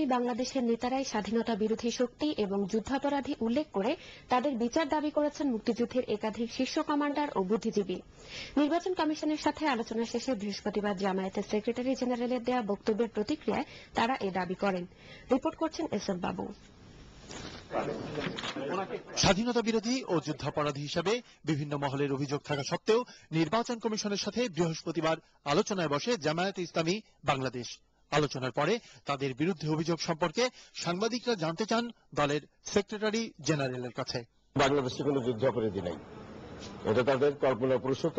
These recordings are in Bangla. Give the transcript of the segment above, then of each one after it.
ইসলামী বাংলাদেশের নেতারাই স্বাধীনতা বিরোধী শক্তি এবং যুদ্ধাপরাধী উল্লেখ করে তাদের বিচার দাবি করেছেন মুক্তিযুদ্ধের একাধিক শীর্ষ কমান্ডার ও বুদ্ধিজীবী। নির্বাচন কমিশনের সাথে আলোচনা শেষে বৃহস্পতিবার জামায়াতের সেক্রেটারি জেনারেলের দেয়া বক্তব্যের প্রতিক্রিয়ায় তারা এ দাবি করেন। রিপোর্ট করছেন এসএম বাবু। স্বাধীনতা বিরোধী ও যুদ্ধাপরাধী হিসেবে বিভিন্ন মহলের অভিযোগ থাকা সত্ত্বেও নির্বাচন কমিশনের সাথে বৃহস্পতিবার আলোচনায় বসে জামায়াতে ইসলামী বাংলাদেশ। আলোচনার পরে তাদের বিরুদ্ধে অভিযোগ সম্পর্কে সাংবাদিকরা জানতে চান দলের সেক্রেটারি জেনারেলের কাছে। বাংলাদেশে কোনো যুদ্ধাপরাধী নেই, এটা তাদের কল্পনা প্রসূত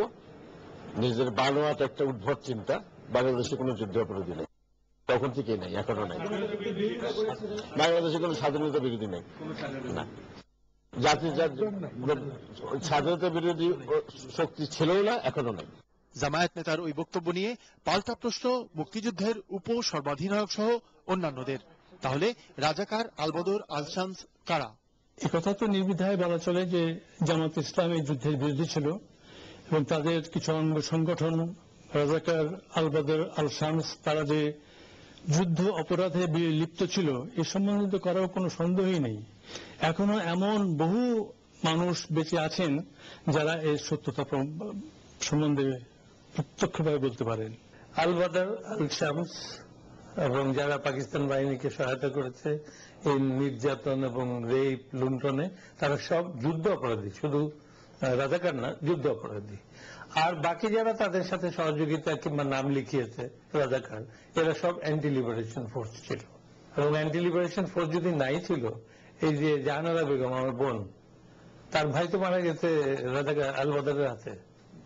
নিজের বানোয়াট একটা উদ্ভট চিন্তা। বাংলাদেশে কোনো যুদ্ধাপরাধী নেই, তখন থেকেই নেই, এখনো নেই। বাংলাদেশে কোনো স্বাধীনতা বিরোধী নেই, না। স্বাধীনতা বিরোধী শক্তি ছিলও না, এখনো নেই। জামায়াত নেতার ওই বক্তব্য নিয়ে পাল্টা প্রশ্ন মুক্তিযুদ্ধের উপ সর্বাধিনায়ক সহ অন্যান্যদের। তাহলে রাজাকার, আলবদর, আল-শামস কারা? একথা তো নির্দ্বিধায় বলা চলে যে জামাত ইসলামী যুদ্ধের বিরোধী ছিল এবং তাদের কিছু অঙ্গ সংগঠন রাজাকার, আলবদর, আল-শামস তারা যে যুদ্ধ অপরাধে লিপ্ত ছিল এ সম্বন্ধে করার কোনো সন্দেহই নেই। এখনো এমন বহু মানুষ বেঁচে আছেন যারা এই সত্যতা সম্বন্ধে প্রত্যক্ষভাবে বলতে পারেন। আল-বদর, আল-শামস এবং যারা পাকিস্তান বাহিনীকে সহায়তা করেছে এই নির্যাতন এবং রেপ লুণ্ঠনে, তারা সব যুদ্ধ অপরাধী, শুধু রাজাকার না, যুদ্ধ অপরাধী। আর বাকি যারা তাদের সাথে সহযোগিতা কিংবা নাম লিখিয়েছে রাজাকার, এরা সব অ্যান্টি লিবারেশন ফোর্স ছিল। এবং অ্যান্টি লিবারেশন ফোর্স যদি নাই ছিল, এই যে জাহানারা বেগম আমার বোন, তার ভাই তো মারা গেছে রাজাকার আল-বদরের হাতে।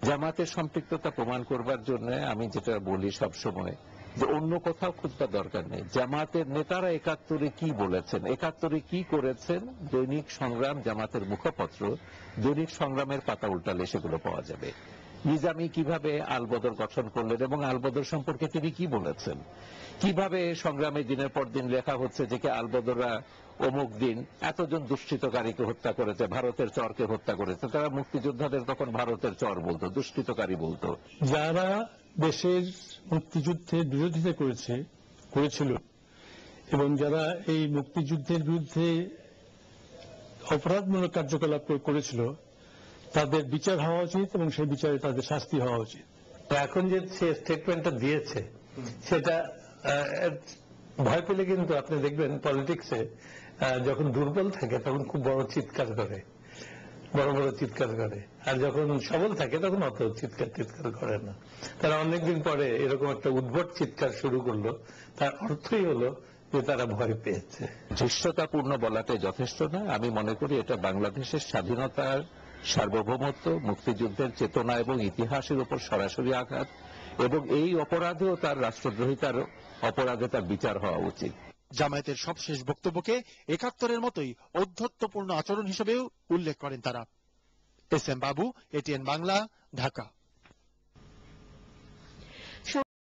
জামাতের সম্পৃক্ততা প্রমাণ করবার জন্য আমি যেটা বলি সবসময় যে অন্য কোথাও খুঁজবার দরকার নেই। জামাতের নেতারা ৭১-এ কি বলেছেন, ৭১-এ কি করেছেন, দৈনিক সংগ্রাম জামাতের মুখপত্র, দৈনিক সংগ্রামের পাতা উল্টালে সেগুলো পাওয়া যাবে। নিজামী কিভাবে আলবদর গঠন করলেন এবং আলবদর সম্পর্কে তিনি কি বলেছেন, কিভাবে সংগ্রামে দিনের পর দিন লেখা হচ্ছে যে আলবদররা অমুক দিন এতজন দুষ্কৃতকারীকে হত্যা করেছে, ভারতের চরকে হত্যা করেছে। তারা মুক্তিযোদ্ধাদের তখন ভারতের চর বলতো, দুষ্কৃতকারী বলতো। যারা দেশের মুক্তিযুদ্ধের বিরোধিতা করেছিল এবং যারা এই মুক্তিযুদ্ধের বিরুদ্ধে অপরাধমূলক কার্যকলাপ করেছিল, তাদের বিচার হওয়া উচিত এবং সেই বিচারে তাদের শাস্তি হওয়া উচিত। এখন যে সে স্টেটমেন্টটা দিয়েছে সেটা ভয় পেলে কিন্তু আপনি দেখবেন পলিটিক্সে যখন দুর্বল থাকে তখন খুব বড় চিৎকার করে, বড় বড় চিৎকার করে, আর যখন সবল থাকে তখন অত চিৎকার করে না। তারা অনেকদিন পরে এরকম একটা উদ্ভট চিৎকার শুরু করলো, তার অর্থই হলো যে তারা ভয় পেয়েছে। ধৃষ্টতাপূর্ণ বলাটাই যথেষ্ট না। আমি মনে করি এটা বাংলাদেশের স্বাধীনতার সার্বভৌমত্ব, মুক্তিযুদ্ধের চেতনা এবং ইতিহাসের উপর সরাসরি আঘাত, এবং এই অপরাধেও তার রাষ্ট্রদ্রোহিতার অপরাধে তার বিচার হওয়া উচিত। জামায়াতের সবশেষ বক্তব্যকে ৭১-এর মতোই ঔদ্ধত্যপূর্ণ আচরণ হিসেবেও উল্লেখ করেন তারা। এসএম বাবু, এটিএন বাংলা, ঢাকা।